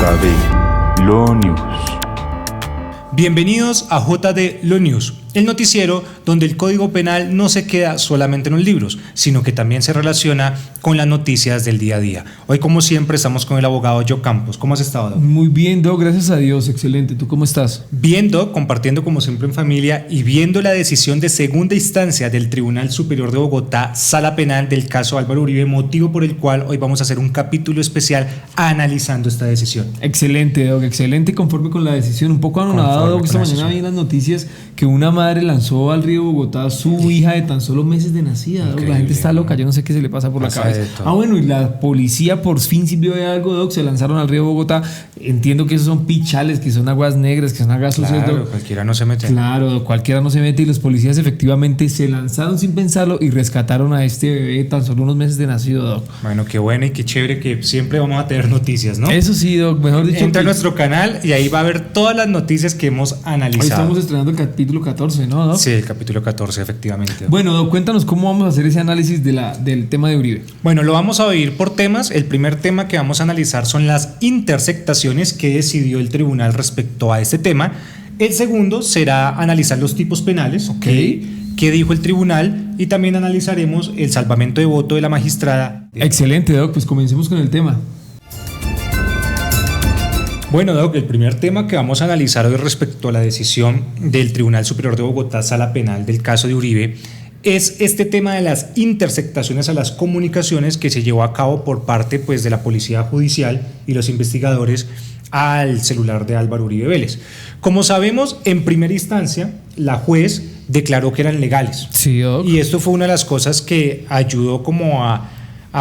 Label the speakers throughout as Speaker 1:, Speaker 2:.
Speaker 1: JD Lo News.
Speaker 2: Bienvenidos a JD Lo News, el noticiero donde el Código Penal no se queda solamente en los libros, sino que también se relaciona con las noticias del día a día. Hoy, como siempre, estamos con el abogado Joe Campos. ¿Cómo has estado, Doc?
Speaker 3: Muy bien, Doc, gracias a Dios, excelente. ¿Tú cómo estás?
Speaker 2: Bien, Doc, compartiendo como siempre en familia y viendo la decisión de segunda instancia del Tribunal Superior de Bogotá, Sala Penal del caso Álvaro Uribe, motivo por el cual hoy vamos a hacer un capítulo especial analizando esta decisión.
Speaker 3: Excelente, Doc, excelente, conforme con la decisión. Un poco anonadado, Doc, esta mañana vi en las noticias que una madre lanzó al río Bogotá a su hija de tan solo meses de nacida, Doc. La gente está loca, yo no sé qué se le pasa por la cabeza. Bueno, y la policía por fin sirvió de algo, Doc, se lanzaron al río Bogotá. Entiendo que esos son pichales, que son aguas negras, que son aguas sucias,
Speaker 2: Claro,
Speaker 3: Doc.
Speaker 2: cualquiera no se mete.
Speaker 3: Claro, Doc, cualquiera no se mete, y los policías efectivamente se lanzaron sin pensarlo y rescataron a este bebé de tan solo unos meses de nacido, Doc.
Speaker 2: Bueno, qué bueno y qué chévere que siempre vamos a tener noticias, ¿no?
Speaker 3: Eso sí, Doc, mejor dicho.
Speaker 2: Entra a nuestro canal y ahí va a haber todas las noticias que hemos analizado.
Speaker 3: Hoy estamos estrenando el capítulo 14, ¿no, Doc?
Speaker 2: Sí, el capítulo 14, efectivamente.
Speaker 3: Bueno, Doc, cuéntanos cómo vamos a hacer ese análisis del tema de Uribe.
Speaker 2: Bueno, lo vamos a oír por temas. El primer tema que vamos a analizar son las intersectaciones que decidió el tribunal respecto a este tema. El segundo será analizar los tipos penales, qué dijo el tribunal, y también analizaremos el salvamento de voto de la magistrada.
Speaker 3: Excelente, Doc, pues comencemos con el tema.
Speaker 2: Bueno, Doc, el primer tema que vamos a analizar hoy respecto a la decisión del Tribunal Superior de Bogotá, Sala Penal del caso de Uribe, es este tema de las intersectaciones a las comunicaciones que se llevó a cabo por parte, pues, de la Policía Judicial y los investigadores al celular de Álvaro Uribe Vélez. Como sabemos, en primera instancia, la juez declaró que eran legales.
Speaker 3: Sí, Doc.
Speaker 2: Y esto fue una de las cosas que ayudó como a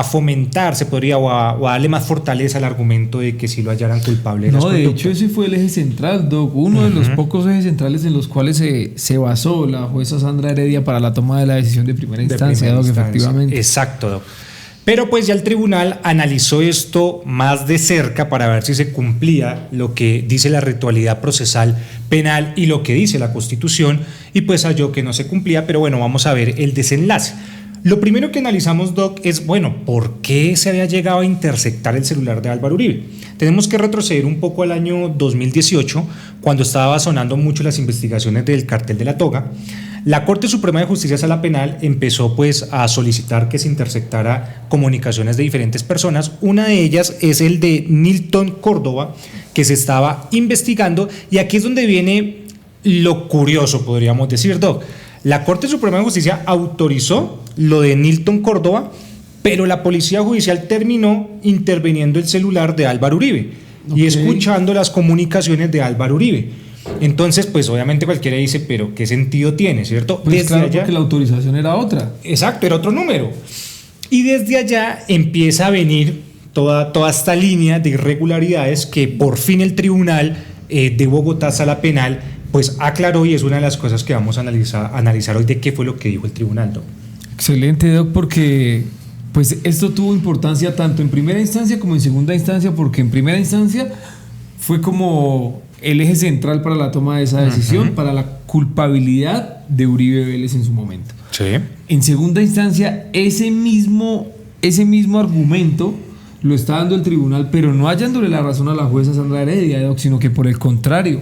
Speaker 2: fomentar, se podría, o a darle más fortaleza al argumento de que si lo hallaran culpable de las
Speaker 3: No, de
Speaker 2: conductas.
Speaker 3: hecho ese fue el eje central, Doc, uno de los pocos ejes centrales en los cuales se basó la jueza Sandra Heredia para la toma de la decisión de primera instancia, Doc, efectivamente.
Speaker 2: Exacto, Doc. Pero pues ya el tribunal analizó esto más de cerca para ver si se cumplía lo que dice la ritualidad procesal penal y lo que dice la Constitución, y pues halló que no se cumplía, pero bueno, vamos a ver el desenlace. Lo primero que analizamos, Doc, es, bueno, ¿por qué se había llegado a intersectar el celular de Álvaro Uribe? Tenemos que retroceder un poco al año 2018, cuando estaba sonando mucho las investigaciones del Cartel de la Toga. La Corte Suprema de Justicia Sala Penal empezó pues a solicitar que se intersectara comunicaciones de diferentes personas. Una de ellas es el de Nilton Córdoba, que se estaba investigando, y aquí es donde viene lo curioso, podríamos decir, Doc. La Corte Suprema de Justicia autorizó lo de Nilton Córdoba, pero la Policía Judicial terminó interviniendo el celular de Álvaro Uribe y escuchando las comunicaciones de Álvaro Uribe. Entonces, pues obviamente cualquiera dice, pero ¿qué sentido tiene, cierto?
Speaker 3: Pues
Speaker 2: desde
Speaker 3: claro,
Speaker 2: allá,
Speaker 3: porque la autorización era otra.
Speaker 2: Exacto, era otro número. Y desde allá empieza a venir toda esta línea de irregularidades que por fin el Tribunal de Bogotá, Sala Penal, pues aclaró, y es una de las cosas que vamos a analizar hoy de qué fue lo que dijo el tribunal, Doc.
Speaker 3: Excelente, Doc, porque pues esto tuvo importancia tanto en primera instancia como en segunda instancia, porque en primera instancia fue como el eje central para la toma de esa decisión, para la culpabilidad de Uribe Vélez en su momento.
Speaker 2: Sí.
Speaker 3: En segunda instancia, ese mismo argumento lo está dando el tribunal, pero no hallándole la razón a la jueza Sandra Heredia, Doc, sino que por el contrario,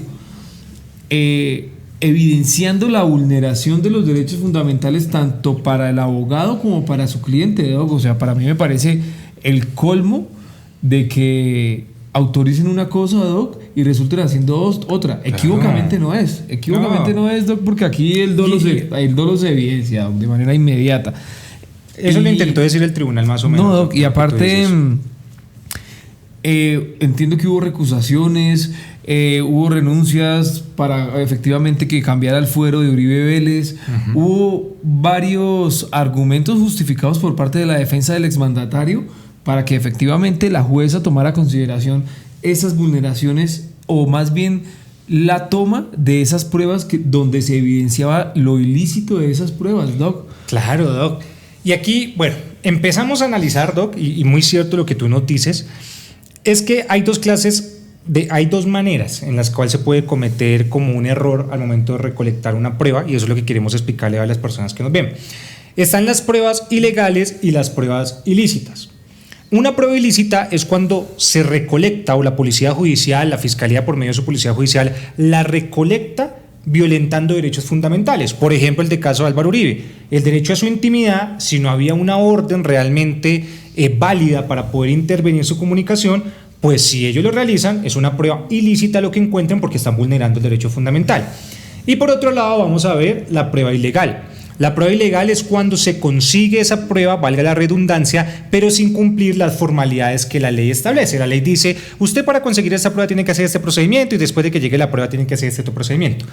Speaker 3: evidenciando la vulneración de los derechos fundamentales tanto para el abogado como para su cliente, Doc. O sea, para mí me parece el colmo de que autoricen una cosa, Doc, y resulten haciendo otra. Equívocamente no es, Doc, porque aquí el dolo se evidencia, Doc, de manera inmediata.
Speaker 2: Eso lo intentó decir el tribunal más o menos.
Speaker 3: No, Doc, y aparte entiendo que hubo recusaciones, hubo renuncias para efectivamente que cambiara el fuero de Uribe Vélez, hubo varios argumentos justificados por parte de la defensa del exmandatario para que efectivamente la jueza tomara consideración esas vulneraciones, o más bien la toma de esas pruebas donde se evidenciaba lo ilícito de esas pruebas, Doc.
Speaker 2: Claro, Doc. Y aquí, bueno, empezamos a analizar, Doc, y muy cierto lo que tú nos dices, es que hay hay dos maneras en las cuales se puede cometer como un error al momento de recolectar una prueba, y eso es lo que queremos explicarle a las personas que nos ven. Están las pruebas ilegales y las pruebas ilícitas. Una prueba ilícita es cuando se recolecta o la policía judicial, la fiscalía por medio de su policía judicial, la recolecta violentando derechos fundamentales. Por ejemplo, el de caso de Álvaro Uribe, el derecho a su intimidad, si no había una orden realmente válida para poder intervenir su comunicación, pues si ellos lo realizan, es una prueba ilícita lo que encuentren porque están vulnerando el derecho fundamental. Y por otro lado vamos a ver la prueba ilegal. La prueba ilegal es cuando se consigue esa prueba, valga la redundancia, pero sin cumplir las formalidades que la ley establece. La ley dice, usted para conseguir esta prueba tiene que hacer este procedimiento y después de que llegue la prueba tiene que hacer este otro procedimiento.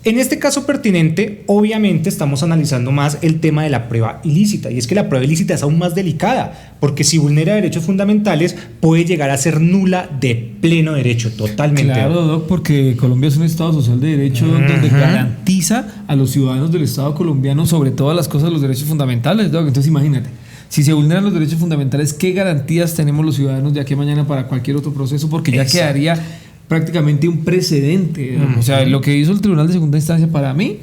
Speaker 2: En este caso pertinente, obviamente estamos analizando más el tema de la prueba ilícita, y es que la prueba ilícita es aún más delicada, porque si vulnera derechos fundamentales puede llegar a ser nula de pleno derecho, totalmente.
Speaker 3: Claro, Doc, porque Colombia es un Estado social de derecho donde garantiza a los ciudadanos del Estado colombiano sobre todas las cosas los derechos fundamentales, Doc. Entonces imagínate, si se vulneran los derechos fundamentales, ¿qué garantías tenemos los ciudadanos de aquí a mañana para cualquier otro proceso? Porque ya quedaría prácticamente un precedente. O sea, lo que hizo el Tribunal de Segunda Instancia para mí.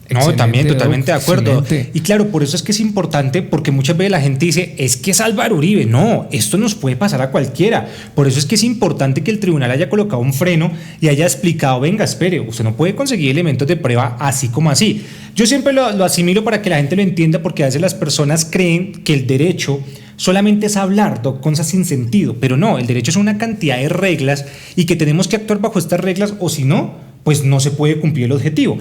Speaker 2: No, también totalmente de acuerdo.
Speaker 3: Excelente.
Speaker 2: Y claro, por eso es que es importante, porque muchas veces la gente dice, es que es Álvaro Uribe. No, esto nos puede pasar a cualquiera. Por eso es que es importante que el tribunal haya colocado un freno y haya explicado, venga, espere, usted no puede conseguir elementos de prueba así como así. Yo siempre lo asimilo para que la gente lo entienda, porque a veces las personas creen que el derecho solamente es hablar de cosas sin sentido, pero no, el derecho es una cantidad de reglas y que tenemos que actuar bajo estas reglas, o si no, pues no se puede cumplir el objetivo.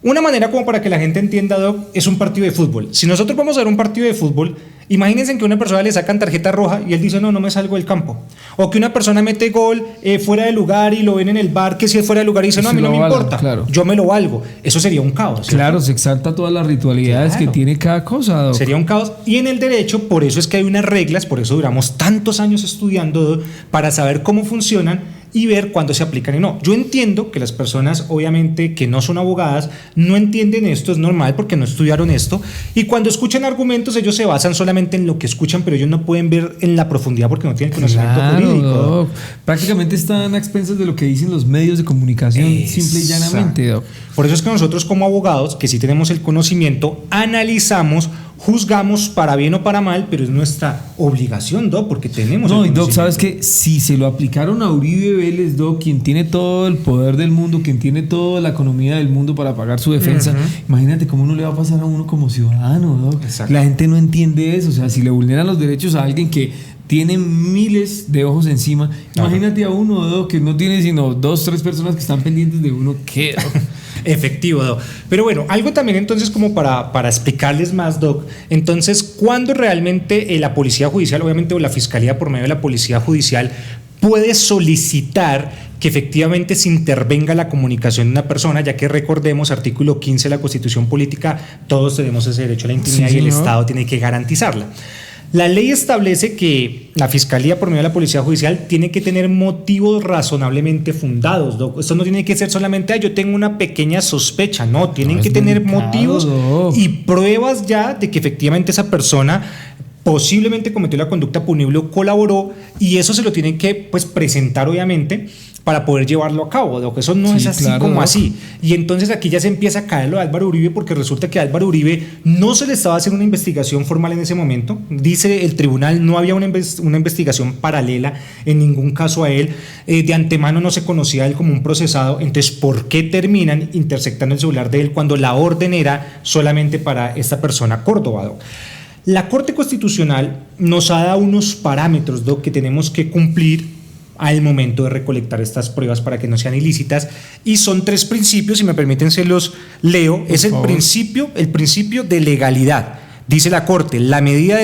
Speaker 2: Una manera como para que la gente entienda, Doc, es un partido de fútbol. Si nosotros vamos a ver un partido de fútbol, imagínense que a una persona le sacan tarjeta roja y él dice, no me salgo del campo. O que una persona mete gol fuera de lugar y lo ven en el bar, que si es fuera de lugar y dice, no, a mí no me importa, claro, yo me lo valgo. Eso sería un caos, ¿cierto? Claro,
Speaker 3: se exalta todas las ritualidades que tiene cada cosa, Doc.
Speaker 2: Sería un caos. Y en el derecho, por eso es que hay unas reglas, por eso duramos tantos años estudiando, Doc, para saber cómo funcionan y ver cuándo se aplican y no. Yo entiendo que las personas, obviamente, que no son abogadas, no entienden esto, es normal porque no estudiaron esto, y cuando escuchan argumentos ellos se basan solamente en lo que escuchan, pero ellos no pueden ver en la profundidad porque no tienen conocimiento jurídico.
Speaker 3: Doc. Prácticamente están a expensas de lo que dicen los medios de comunicación, simple y llanamente, Doc.
Speaker 2: Por eso es que nosotros como abogados, que sí tenemos el conocimiento, analizamos, juzgamos para bien o para mal, pero es nuestra obligación, Doc, porque tenemos el conocimiento.
Speaker 3: Doc, ¿sabes qué? Si se lo aplicaron a Uribe Vélez, Doc, quien tiene todo el poder del mundo, quien tiene toda la economía del mundo para pagar su defensa, imagínate cómo no le va a pasar a uno como ciudadano, Doc.
Speaker 2: Exacto.
Speaker 3: La gente no entiende eso. O sea, si le vulneran los derechos a alguien que tiene miles de ojos encima, imagínate a uno, Doc, que no tiene sino 2, 3 personas que están pendientes de uno. ¿Qué, Doc?
Speaker 2: Efectivo, Doc. Pero bueno, algo también entonces como para explicarles más, Doc. Entonces, ¿cuándo realmente la policía judicial, obviamente, o la fiscalía por medio de la policía judicial, puede solicitar que efectivamente se intervenga la comunicación de una persona, ya que recordemos, artículo 15 de la Constitución Política, todos tenemos ese derecho a la intimidad y el Estado tiene que garantizarla? La ley establece que la Fiscalía por medio de la Policía Judicial tiene que tener motivos razonablemente fundados, Doc. Esto no tiene que ser solamente, yo tengo una pequeña sospecha, no, tienen que tener motivos, Doc, y pruebas ya de que efectivamente esa persona posiblemente cometió la conducta punible o colaboró, y eso se lo tienen que presentar obviamente para poder llevarlo a cabo, Doc. Eso no es así, claro, como Doc, así. Y entonces aquí ya se empieza a caer lo de Álvaro Uribe, porque resulta que a Álvaro Uribe no se le estaba haciendo una investigación formal en ese momento. Dice el tribunal, no había una investigación paralela en ningún caso a él. De antemano no se conocía a él como un procesado. Entonces, ¿por qué terminan interceptando el celular de él cuando la orden era solamente para esta persona, Córdoba, Doc? La Corte Constitucional nos ha dado unos parámetros, Doc, que tenemos que cumplir al momento de recolectar estas pruebas para que no sean ilícitas, y son 3 principios, si me permiten se los leo. Es el principio de legalidad. Dice la Corte, la medida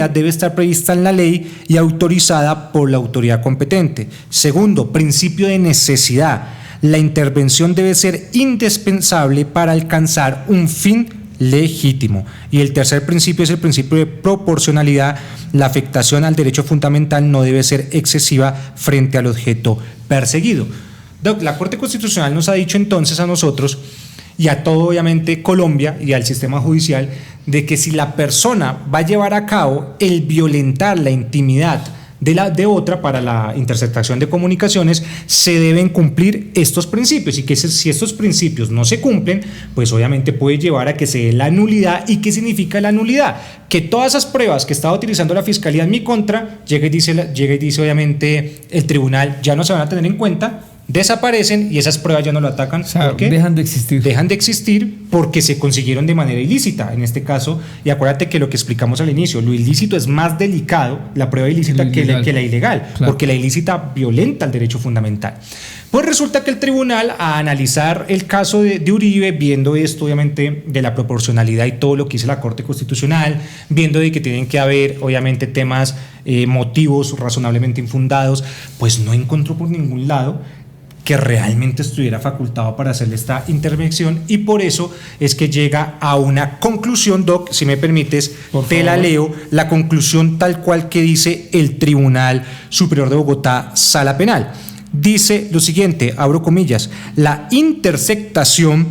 Speaker 2: debe estar prevista en la ley y autorizada por la autoridad competente. Segundo, principio de necesidad. La intervención debe ser indispensable para alcanzar un fin legítimo. Y el tercer principio es el principio de proporcionalidad. La afectación al derecho fundamental no debe ser excesiva frente al objeto perseguido. Doc, la Corte Constitucional nos ha dicho entonces a nosotros y a todo obviamente Colombia y al sistema judicial de que si la persona va a llevar a cabo el violentar la intimidad de otra, para la interceptación de comunicaciones, se deben cumplir estos principios, y que si estos principios no se cumplen, pues obviamente puede llevar a que se dé la nulidad. ¿Y qué significa la nulidad? Que todas esas pruebas que estaba utilizando la Fiscalía en mi contra, llega y dice obviamente el tribunal, ya no se van a tener en cuenta, desaparecen y esas pruebas ya no lo atacan.
Speaker 3: O sea,
Speaker 2: ¿por qué?
Speaker 3: dejan de existir.
Speaker 2: Dejan de existir porque se consiguieron de manera ilícita, en este caso. Y acuérdate que lo que explicamos al inicio, lo ilícito es más delicado, la prueba ilícita, que la ilegal, claro, porque la ilícita violenta el derecho fundamental. Pues resulta que el tribunal, a analizar el caso de Uribe, viendo esto obviamente de la proporcionalidad y todo lo que dice la Corte Constitucional, viendo de que tienen que haber obviamente temas, motivos razonablemente infundados, pues no encontró por ningún lado que realmente estuviera facultado para hacerle esta intervención, y por eso es que llega a una conclusión, Doc, si me permites, te la leo, la conclusión tal cual que dice el Tribunal Superior de Bogotá, Sala Penal. Dice lo siguiente, abro comillas: la interceptación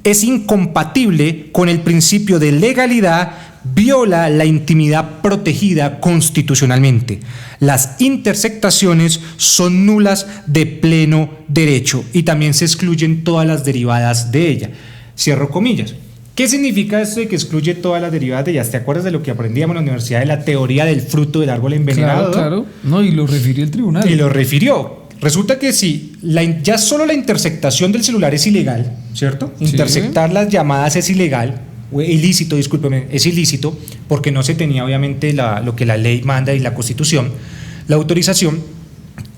Speaker 2: es incompatible con el principio de legalidad, viola la intimidad protegida constitucionalmente. Las interceptaciones son nulas de pleno derecho y también se excluyen todas las derivadas de ella. Cierro comillas. ¿Qué significa esto de que excluye todas las derivadas de ellas? ¿Te acuerdas de lo que aprendíamos en la universidad de la teoría del fruto del árbol envenenado?
Speaker 3: Claro, claro. No, y lo refirió el tribunal.
Speaker 2: Y lo refirió. Resulta que si ya solo la interceptación del celular es ilegal, ¿cierto? Sí. Interceptar las llamadas es ilegal, ilícito, discúlpeme, es ilícito, porque no se tenía obviamente lo que la ley manda y la Constitución, la autorización.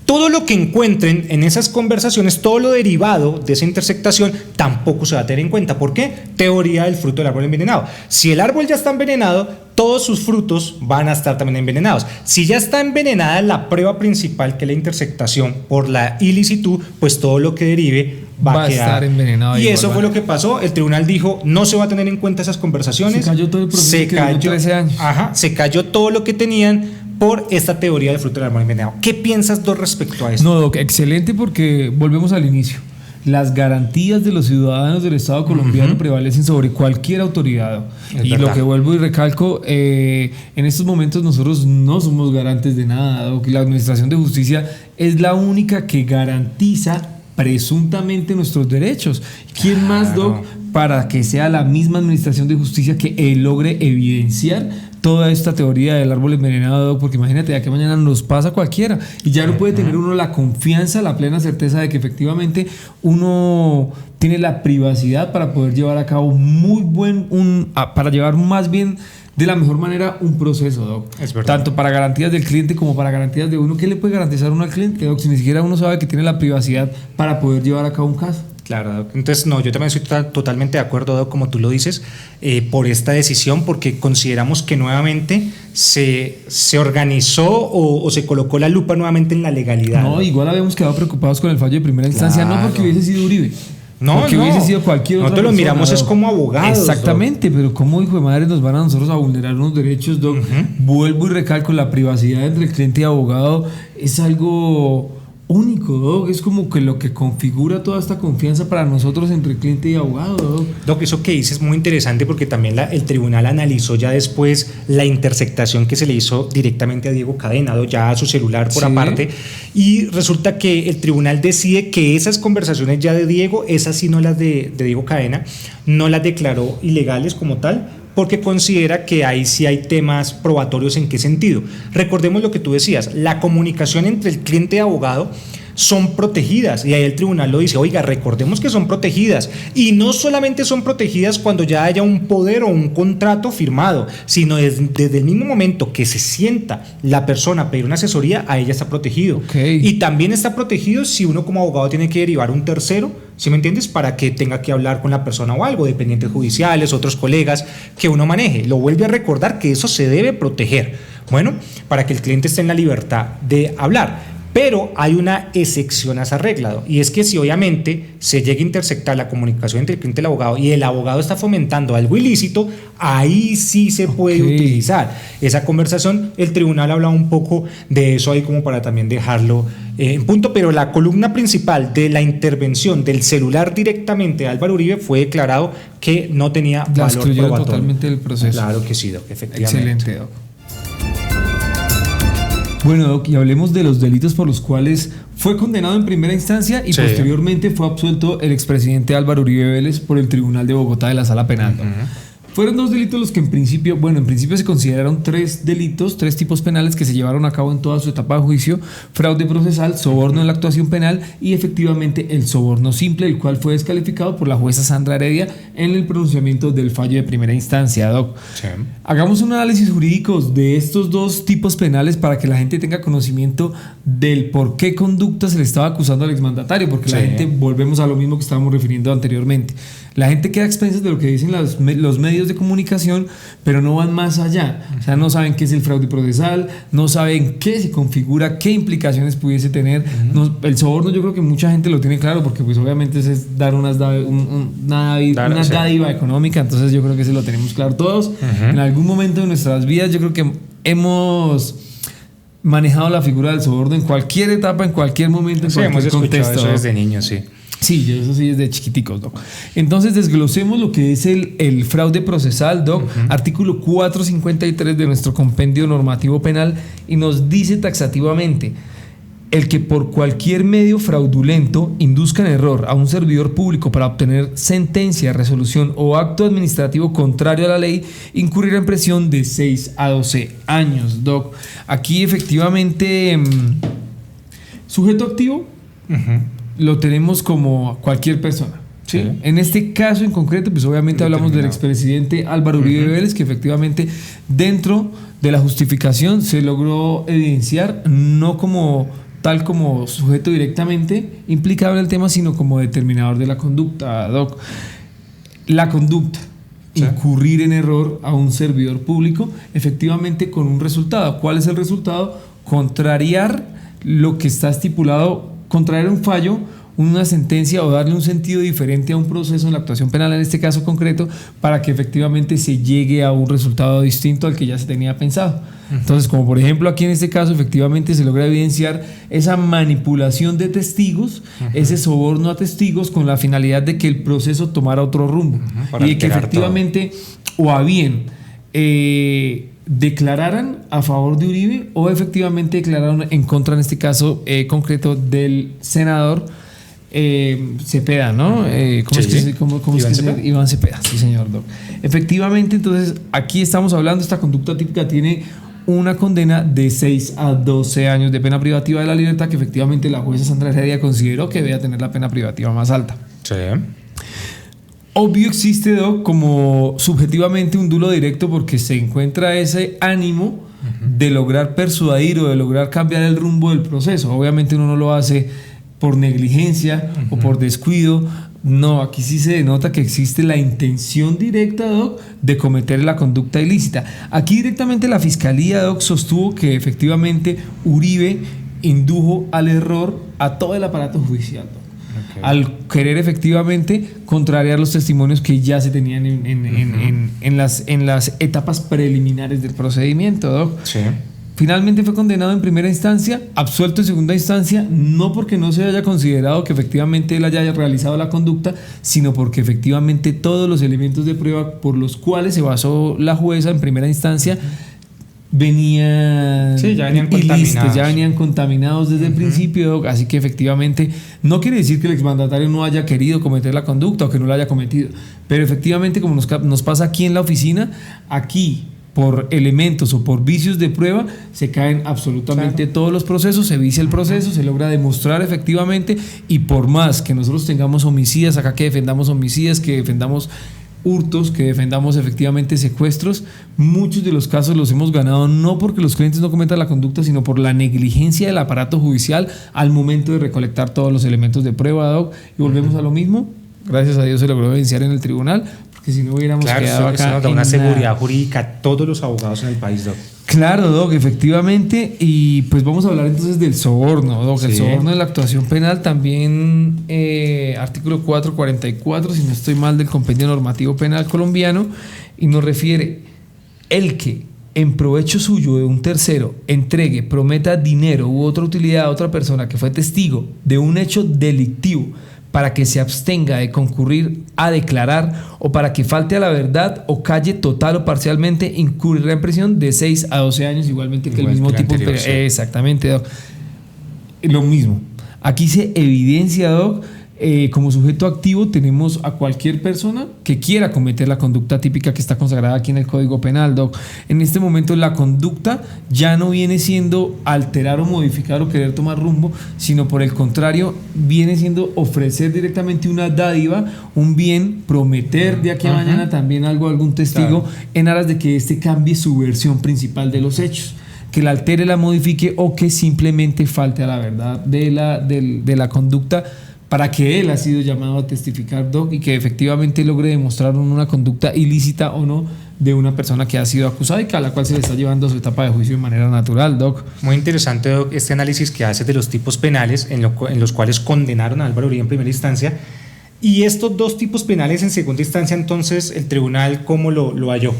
Speaker 2: Todo lo que encuentren en esas conversaciones, todo lo derivado de esa interceptación, tampoco se va a tener en cuenta. ¿Por qué? Teoría del fruto del árbol envenenado. Si el árbol ya está envenenado, todos sus frutos van a estar también envenenados. Si ya está envenenada la prueba principal, que es la interceptación por la ilicitud, pues todo lo que derive va a estar envenenado. Y eso fue lo que pasó. El tribunal dijo, no se va a tener en cuenta esas conversaciones.
Speaker 3: Se cayó todo el proceso que duró 13 años.
Speaker 2: Ajá, se cayó todo lo que tenían por esta teoría del fruto del árbol envenenado. ¿Qué piensas, Doc, respecto a esto?
Speaker 3: No, Doc, excelente, porque volvemos al inicio. Las garantías de los ciudadanos del Estado colombiano prevalecen sobre cualquier autoridad. Y verdad. Lo que vuelvo y recalco, en estos momentos nosotros no somos garantes de nada, Doc. La Administración de Justicia es la única que garantiza presuntamente nuestros derechos. ¿Quién más, Doc, para que sea la misma Administración de Justicia que logre evidenciar toda esta teoría del árbol envenenado? Porque imagínate, ya que mañana nos pasa cualquiera y ya no puede tener uno la confianza, la plena certeza de que efectivamente uno tiene la privacidad para poder llevar a cabo para llevar más bien de la mejor manera un proceso, Doc. Es verdad. Tanto para garantías del cliente como para garantías de uno. ¿Qué le puede garantizar uno al cliente, Doc, si ni siquiera uno sabe que tiene la privacidad para poder llevar a cabo un caso?
Speaker 2: Claro, Doc. Entonces, no, yo también estoy totalmente de acuerdo, Doc, como tú lo dices, por esta decisión, porque consideramos que nuevamente se organizó o se colocó la lupa nuevamente en la legalidad.
Speaker 3: No, igual habíamos quedado preocupados con el fallo de primera instancia, no porque hubiese sido Uribe.
Speaker 2: No,
Speaker 3: porque hubiese sido cualquier otra persona.
Speaker 2: Nosotros lo miramos, Doc, es como abogados.
Speaker 3: Exactamente, Doc. Pero ¿cómo, hijo de madre, nos van a nosotros a vulnerar unos derechos, Doc? Vuelvo y recalco, la privacidad entre el cliente y abogado es algo único, Doc. Es como que lo que configura toda esta confianza para nosotros entre cliente y abogado, Doc.
Speaker 2: Doc, eso que dices es muy interesante, porque también el tribunal analizó ya después la interceptación que se le hizo directamente a Diego Cadena, Doc, ya a su celular por aparte, y resulta que el tribunal decide que esas conversaciones ya de Diego, esas sí no las de Diego Cadena, no las declaró ilegales como tal, porque considera que ahí sí hay temas probatorios. ¿En qué sentido? Recordemos lo que tú decías, la comunicación entre el cliente y abogado son protegidas, y ahí el tribunal lo dice, oiga, recordemos que son protegidas, y no solamente son protegidas cuando ya haya un poder o un contrato firmado, sino desde el mismo momento que se sienta la persona a pedir una asesoría, a ella está protegido. Y también está protegido si uno como abogado tiene que derivar un tercero, ¿sí me entiendes? Para que tenga que hablar con la persona o algo, dependientes judiciales, otros colegas que uno maneje. Lo vuelve a recordar que eso se debe proteger, bueno, para que el cliente esté en la libertad de hablar. Pero hay una excepción a esa regla, y es que si obviamente se llega a interceptar la comunicación entre el cliente y el abogado, y el abogado está fomentando algo ilícito, ahí sí se puede utilizar esa conversación. El tribunal habla un poco de eso ahí como para también dejarlo en punto, pero la columna principal de la intervención del celular directamente de Álvaro Uribe fue declarado que no tenía valor probatorio.
Speaker 3: Totalmente del proceso.
Speaker 2: Claro que sí, Doc, efectivamente.
Speaker 3: Excelente, Doc. Bueno, Doc, y hablemos de los delitos por los cuales fue condenado en primera instancia y posteriormente fue absuelto el expresidente Álvaro Uribe Vélez por el Tribunal de Bogotá de la Sala Penal. Fueron 2 delitos los que en principio se consideraron 3 delitos, 3 tipos penales que se llevaron a cabo en toda su etapa de juicio: fraude procesal, soborno en la actuación penal y efectivamente el soborno simple, el cual fue descalificado por la jueza Sandra Heredia en el pronunciamiento del fallo de primera instancia, Doc. Sí. Hagamos un análisis jurídico de estos 2 tipos penales para que la gente tenga conocimiento del por qué conducta se le estaba acusando al exmandatario, porque la gente, volvemos a lo mismo que estábamos refiriendo anteriormente. La gente queda a expensas de lo que dicen los medios de comunicación, pero no van más allá. O sea, no saben qué es el fraude procesal, no saben qué se configura, qué implicaciones pudiese tener. El soborno, yo creo que mucha gente lo tiene claro, porque pues obviamente es dar una dádiva económica, entonces yo creo que ese lo tenemos claro todos. En algún momento de nuestras vidas yo creo que hemos manejado la figura del soborno en cualquier etapa, en cualquier momento, en cualquier contexto.
Speaker 2: Eso desde niños, sí.
Speaker 3: Sí, eso sí es de chiquiticos, Doc. Entonces desglosemos lo que es el fraude procesal, Doc. Artículo 453 de nuestro compendio normativo penal, y nos dice taxativamente: el que por cualquier medio fraudulento induzca en error a un servidor público para obtener sentencia, resolución o acto administrativo contrario a la ley, incurrirá en prisión de 6 a 12 años, Doc. Aquí efectivamente, sujeto activo, lo tenemos como cualquier persona. ¿Sí? En este caso en concreto, pues obviamente hablamos del expresidente Álvaro Uribe Vélez, que efectivamente dentro de la justificación se logró evidenciar no como tal como sujeto directamente implicable en el tema, sino como determinador de la conducta, Doc. La conducta, incurrir en error a un servidor público, efectivamente con un resultado. ¿Cuál es el resultado? Contrariar lo que está estipulado, contraer un fallo, una sentencia, o darle un sentido diferente a un proceso en la actuación penal, en este caso concreto, para que efectivamente se llegue a un resultado distinto al que ya se tenía pensado. Entonces, como por ejemplo aquí en este caso, efectivamente se logra evidenciar esa manipulación de testigos, ese soborno a testigos con la finalidad de que el proceso tomara otro rumbo, y de que efectivamente todo, o a bien declararan a favor de Uribe, o efectivamente declararon en contra, en este caso concreto, del senador Cepeda, ¿no? Iván Cepeda, sí, señor Doc. Efectivamente, entonces aquí estamos hablando, esta conducta típica tiene una condena de 6 a 12 años de pena privativa de la libertad, que efectivamente la jueza Sandra Heredia consideró que debía tener la pena privativa más alta. Sí. Obvio existe, Doc, como subjetivamente un dolo directo, porque se encuentra ese ánimo de lograr persuadir o de lograr cambiar el rumbo del proceso. Obviamente uno no lo hace por negligencia o por descuido. No, aquí sí se denota que existe la intención directa, Doc, de cometer la conducta ilícita. Aquí directamente la Fiscalía, Doc, sostuvo que efectivamente Uribe indujo al error a todo el aparato judicial, Doc. Al querer efectivamente contrariar los testimonios que ya se tenían en las etapas preliminares del procedimiento, Doc. Sí. Finalmente fue condenado en primera instancia, absuelto en segunda instancia, no porque no se haya considerado que efectivamente él haya realizado la conducta, sino porque efectivamente todos los elementos de prueba por los cuales se basó la jueza en primera instancia venían ilícitos, ya venían contaminados desde el principio. Así que efectivamente no quiere decir que el exmandatario no haya querido cometer la conducta o que no la haya cometido, pero efectivamente, como nos pasa aquí en la oficina, aquí por elementos o por vicios de prueba se caen absolutamente todos los procesos, se vicia el proceso, se logra demostrar efectivamente, y por más que nosotros tengamos homicidas acá, que defendamos homicidas, que defendamos hurtos, que defendamos efectivamente secuestros, muchos de los casos los hemos ganado no porque los clientes no cometan la conducta, sino por la negligencia del aparato judicial al momento de recolectar todos los elementos de prueba, Doc. Y volvemos a lo mismo, gracias a Dios se logró evidenciar en el tribunal, porque si no hubiéramos quedado acá.
Speaker 2: Eso nos da una seguridad jurídica a todos los abogados en el país, Doc.
Speaker 3: Claro, Doc, efectivamente. Y pues vamos a hablar entonces del soborno, Doc. Sí. El soborno de la actuación penal también, artículo 444, si no estoy mal, del compendio normativo penal colombiano, y nos refiere: el que en provecho suyo de un tercero entregue, prometa dinero u otra utilidad a otra persona que fue testigo de un hecho delictivo para que se abstenga de concurrir a declarar o para que falte a la verdad o calle total o parcialmente, incurrirá en prisión de 6 a 12 años, igualmente que
Speaker 2: Igual
Speaker 3: el mismo
Speaker 2: que el
Speaker 3: tipo
Speaker 2: anterior,
Speaker 3: de...
Speaker 2: sí.
Speaker 3: Exactamente, Doc. Lo mismo. Aquí se evidencia, Doc, como sujeto activo tenemos a cualquier persona que quiera cometer la conducta típica que está consagrada aquí en el Código Penal, Doc. En este momento la conducta ya no viene siendo alterar o modificar o querer tomar rumbo, sino por el contrario viene siendo ofrecer directamente una dádiva, un bien, prometer de aquí a mañana también algo a algún testigo, claro, en aras de que éste cambie su versión principal de los hechos, que la altere, la modifique o que simplemente falte a la verdad de la conducta, para que él ha sido llamado a testificar, Doc, y que efectivamente logre demostrar una conducta ilícita o no de una persona que ha sido acusada y a la cual se le está llevando a su etapa de juicio de manera natural, Doc.
Speaker 2: Muy interesante, Doc, este análisis que hace de los tipos penales en los cuales condenaron a Álvaro Uribe en primera instancia, y estos dos tipos penales en segunda instancia. Entonces, ¿el tribunal cómo lo halló?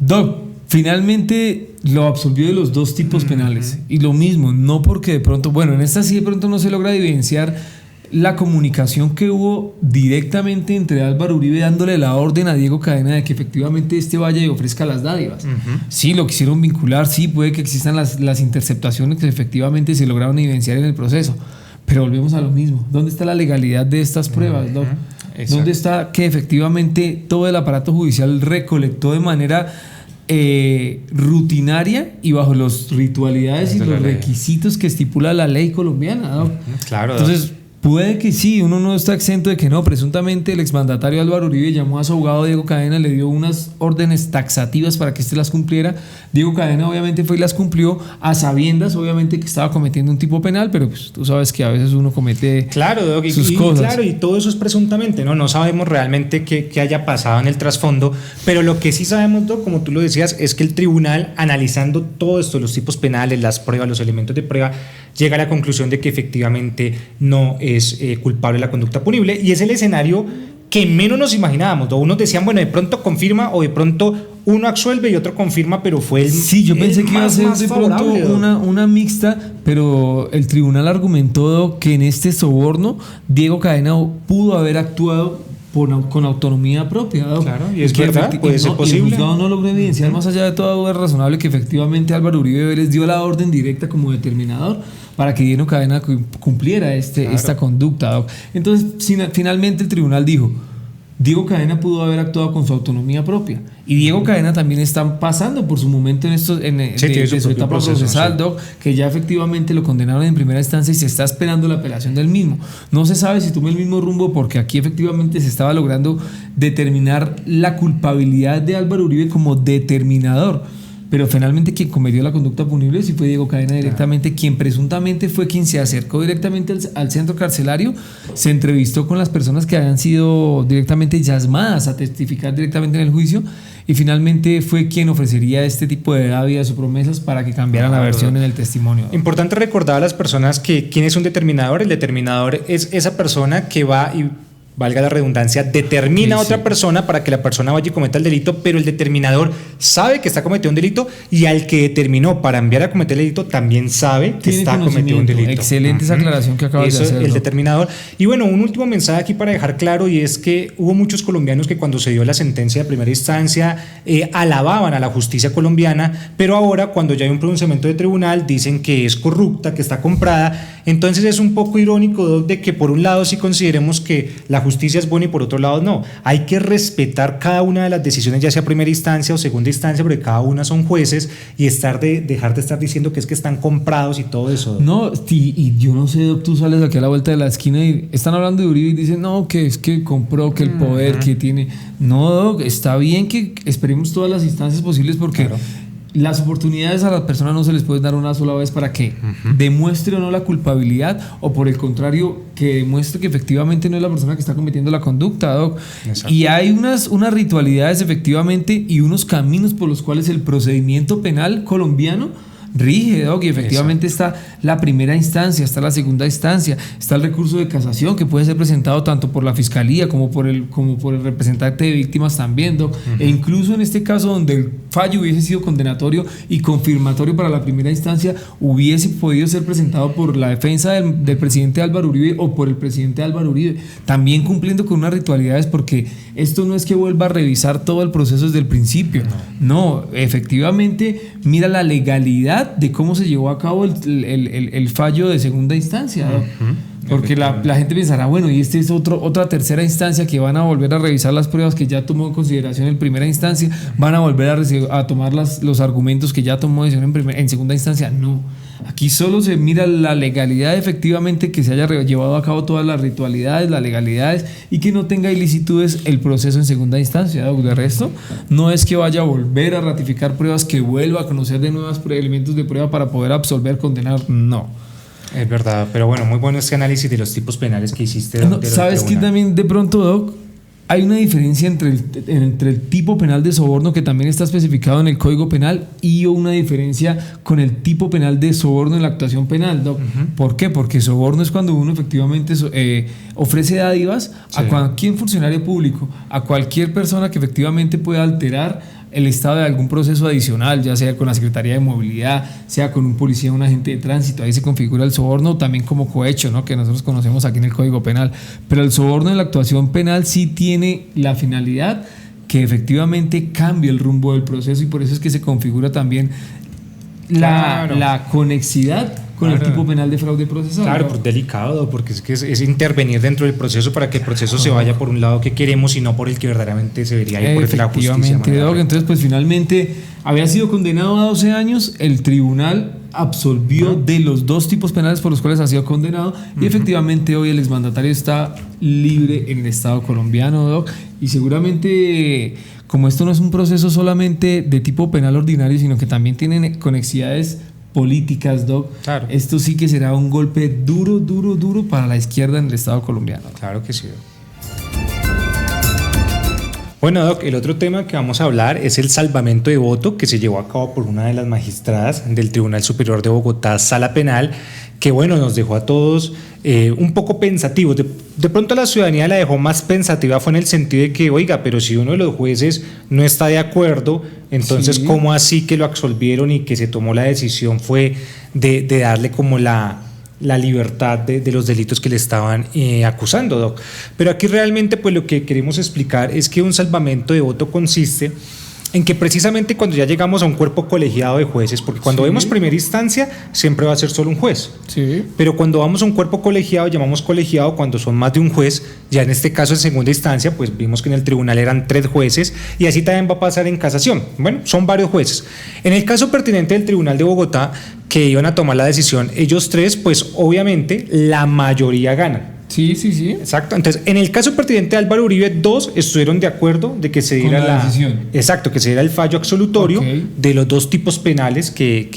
Speaker 3: Doc, finalmente lo absolvió de los dos tipos penales, y lo mismo, no porque de pronto, bueno, en esta sí de pronto no se logra evidenciar la comunicación que hubo directamente entre Álvaro Uribe dándole la orden a Diego Cadena de que efectivamente este vaya y ofrezca las dádivas. Sí, lo quisieron vincular, sí, puede que existan las interceptaciones que efectivamente se lograron evidenciar en el proceso, pero volvemos a lo mismo. ¿Dónde está la legalidad de estas pruebas, Doc? ¿Dónde está que efectivamente todo el aparato judicial recolectó de manera rutinaria y bajo las ritualidades y los requisitos que estipula la ley colombiana, Doc?
Speaker 2: Claro,
Speaker 3: entonces puede que sí, uno no está exento de que no. Presuntamente el exmandatario Álvaro Uribe llamó a su abogado Diego Cadena, le dio unas órdenes taxativas para que éste las cumpliera. Diego Cadena obviamente fue y las cumplió a sabiendas, obviamente, que estaba cometiendo un tipo penal, pero pues tú sabes que a veces uno comete sus cosas.
Speaker 2: Claro, y todo eso es presuntamente, no sabemos realmente qué haya pasado en el trasfondo, pero lo que sí sabemos, Doc, como tú lo decías, es que el tribunal, analizando todo esto, los tipos penales, las pruebas, los elementos de prueba, llega a la conclusión de que efectivamente no es culpable la conducta punible, y es el escenario que menos nos imaginábamos, ¿no? Unos decían, bueno, de pronto confirma, o de pronto uno absuelve y otro confirma, pero fue el
Speaker 3: sí, yo pensé que iba a ser de pronto una mixta, pero el tribunal argumentó que en este soborno Diego Cadena pudo haber actuado con autonomía propia, ¿no?
Speaker 2: Claro, y es verdad, puede ser posible.
Speaker 3: El juzgado no logró evidenciar, más allá de toda duda razonable, que efectivamente Álvaro Uribe Vélez dio la orden directa como determinador para que Diego Cadena cumpliera esta conducta, Doc. Entonces, finalmente el tribunal dijo: Diego Cadena pudo haber actuado con su autonomía propia, y Diego Cadena también está pasando por su momento de su etapa procesal, Doc, que ya efectivamente lo condenaron en primera instancia y se está esperando la apelación del mismo. No se sabe si tome el mismo rumbo, porque aquí efectivamente se estaba logrando determinar la culpabilidad de Álvaro Uribe como determinador, pero finalmente quien cometió la conducta punible sí fue Diego Cadena directamente, quien presuntamente fue quien se acercó directamente al centro carcelario, se entrevistó con las personas que habían sido directamente llamadas a testificar directamente en el juicio, y finalmente fue quien ofrecería este tipo de dádivas o promesas para que cambiaran la versión en el testimonio.
Speaker 2: Importante recordar a las personas que quién es un determinador. El determinador es esa persona que va y, valga la redundancia, determina a otra persona para que la persona vaya y cometa el delito, pero el determinador sabe que está cometiendo un delito, y al que determinó para enviar a cometer el delito también sabe que está cometiendo un delito.
Speaker 3: Excelente esa aclaración que acabas de hacer.
Speaker 2: Eso, el determinador. Y bueno, un último mensaje aquí para dejar claro, y es que hubo muchos colombianos que cuando se dio la sentencia de primera instancia alababan a la justicia colombiana, pero ahora cuando ya hay un pronunciamiento de tribunal dicen que es corrupta, que está comprada. Entonces es un poco irónico, Doc, de que por un lado sí consideremos que la justicia es buena y por otro lado no. Hay que respetar cada una de las decisiones, ya sea primera instancia o segunda instancia, porque cada una son jueces, y dejar de estar diciendo que es que están comprados y todo eso, Doc.
Speaker 3: No, y yo no sé, Doc, tú sales aquí a la vuelta de la esquina y están hablando de Uribe y dicen, no, que es que compró, que el poder que tiene. No, Doc, está bien que esperemos todas las instancias posibles, porque claro, las oportunidades a las personas no se les puede dar una sola vez para que demuestre o no la culpabilidad, o por el contrario, que demuestre que efectivamente no es la persona que está cometiendo la conducta, Doc. Exacto. Y hay unas ritualidades efectivamente y unos caminos por los cuales el procedimiento penal colombiano rige, Doc, y efectivamente está la primera instancia, está la segunda instancia, está el recurso de casación que puede ser presentado tanto por la fiscalía como por el representante de víctimas también, Doc. E incluso en este caso donde el fallo hubiese sido condenatorio y confirmatorio para la primera instancia, hubiese podido ser presentado por la defensa del presidente Álvaro Uribe o por el presidente Álvaro Uribe, también cumpliendo con unas ritualidades, porque esto no es que vuelva a revisar todo el proceso desde el principio, no, efectivamente mira la legalidad de cómo se llevó a cabo el fallo de segunda instancia, ¿no? Porque la gente pensará, bueno, y este es otra tercera instancia que van a volver a revisar las pruebas que ya tomó en consideración en primera instancia, van a volver a tomar los argumentos que ya tomó en segunda instancia. No, aquí solo se mira la legalidad, efectivamente, que se haya llevado a cabo todas las ritualidades, las legalidades, y que no tenga ilicitudes el proceso en segunda instancia, ¿no? De resto, no es que vaya a volver a ratificar pruebas, que vuelva a conocer de nuevos elementos de prueba para poder absolver, condenar, no.
Speaker 2: Es verdad, pero bueno, muy bueno este análisis de los tipos penales que hiciste.
Speaker 3: ¿Sabes que también de pronto, Doc? Hay una diferencia entre el tipo penal de soborno, que también está especificado en el Código Penal, y una diferencia con el tipo penal de soborno en la actuación penal, Doc. ¿Por qué? Porque soborno es cuando uno efectivamente ofrece dádivas a cualquier funcionario público, a cualquier persona que efectivamente pueda alterar el estado de algún proceso adicional, ya sea con la Secretaría de Movilidad, sea con un policía, un agente de tránsito. Ahí se configura el soborno, también como cohecho, ¿no? Que nosotros conocemos aquí en el Código Penal. Pero el soborno en la actuación penal sí tiene la finalidad que efectivamente cambie el rumbo del proceso, y por eso es que se configura también la conexidad con el tipo penal de fraude procesal.
Speaker 2: Claro, por delicado, porque es intervenir dentro del proceso para que el proceso se vaya por un lado que queremos y no por el que verdaderamente se debería ir, por la justicia.
Speaker 3: Efectivamente, Doc. Entonces, pues finalmente había sido condenado a 12 años, el tribunal absolvió de los dos tipos penales por los cuales ha sido condenado, y efectivamente hoy el exmandatario está libre en el Estado colombiano, Doc, y seguramente, como esto no es un proceso solamente de tipo penal ordinario, sino que también tienen conexidades políticas, Doc. Claro. Esto sí que será un golpe duro para la izquierda en el Estado colombiano.
Speaker 2: Claro que sí, Doc. Bueno, Doc, el otro tema que vamos a hablar es el salvamento de voto que se llevó a cabo por una de las magistradas del Tribunal Superior de Bogotá, Sala Penal, que bueno, nos dejó a todos un poco pensativos. De pronto la ciudadanía la dejó más pensativa, fue en el sentido de que, oiga, pero si uno de los jueces no está de acuerdo, entonces ¿cómo así que lo absolvieron y que se tomó la decisión fue de darle como la libertad de los delitos que le estaban acusando, Doc? Pero aquí realmente pues lo que queremos explicar es que un salvamento de voto consiste en que precisamente cuando ya llegamos a un cuerpo colegiado de jueces, porque cuando vemos primera instancia siempre va a ser solo un juez, pero cuando vamos a un cuerpo colegiado, llamamos colegiado cuando son más de un juez. Ya en este caso en segunda instancia pues vimos que en el tribunal eran 3 jueces, y así también va a pasar en casación. Bueno, son varios jueces. En el caso pertinente del Tribunal de Bogotá, que iban a tomar la decisión ellos 3, pues obviamente la mayoría gana.
Speaker 3: Sí.
Speaker 2: Exacto. Entonces, en el caso pertinente de Álvaro Uribe, 2 estuvieron de acuerdo de que se diera la decisión. Exacto, que se diera el fallo absolutorio de los 2 tipos penales que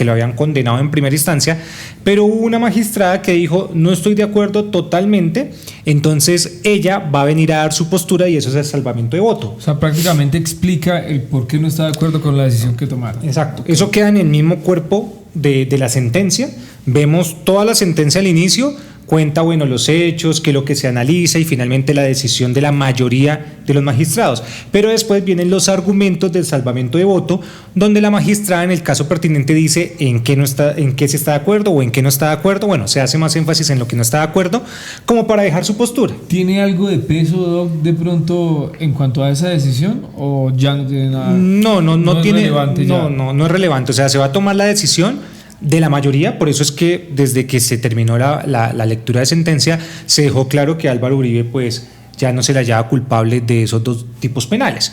Speaker 2: lo habían condenado en primera instancia, pero hubo una magistrada que dijo, no estoy de acuerdo totalmente, entonces ella va a venir a dar su postura, y eso es el salvamento de voto.
Speaker 3: O sea, prácticamente explica el por qué no está de acuerdo con la decisión que tomaron.
Speaker 2: Exacto. Eso queda en el mismo cuerpo de la sentencia. Vemos toda la sentencia al inicio, cuenta, bueno, los hechos, qué es lo que se analiza, y finalmente la decisión de la mayoría de los magistrados. Pero después vienen los argumentos del salvamento de voto, donde la magistrada en el caso pertinente dice en qué se está de acuerdo o en qué no está de acuerdo. Bueno, se hace más énfasis en lo que no está de acuerdo, como para dejar su postura.
Speaker 3: ¿Tiene algo de peso, Doc, de pronto en cuanto a esa decisión, o ya no tiene nada?
Speaker 2: No tiene,
Speaker 3: es relevante ya.
Speaker 2: No es relevante. O sea, se va a tomar la decisión de la mayoría. Por eso es que desde que se terminó la lectura de sentencia se dejó claro que Álvaro Uribe pues ya no se le hallaba culpable de esos 2 tipos penales.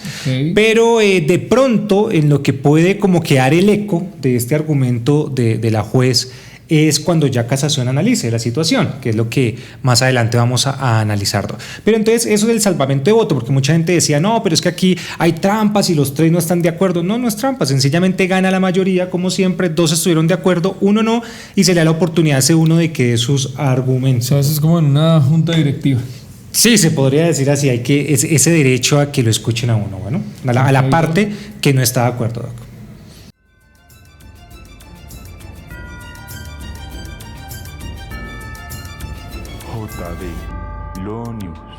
Speaker 2: Pero de pronto, en lo que puede como quedar el eco de este argumento de la juez, es cuando ya casación analice la situación, que es lo que más adelante vamos a analizar. Pero entonces eso del salvamento de voto, porque mucha gente decía, no, pero es que aquí hay trampas y los 3 no están de acuerdo. No es trampa, sencillamente gana la mayoría, como siempre. 2 estuvieron de acuerdo, 1 no, y se le da la oportunidad a ese uno de que dé sus argumentos.
Speaker 3: O sea, eso es como en una junta directiva.
Speaker 2: Sí, se podría decir así. Hay que ese derecho a que lo escuchen a uno, bueno, a la parte que no está de acuerdo, Doc.
Speaker 1: JB, Lo News.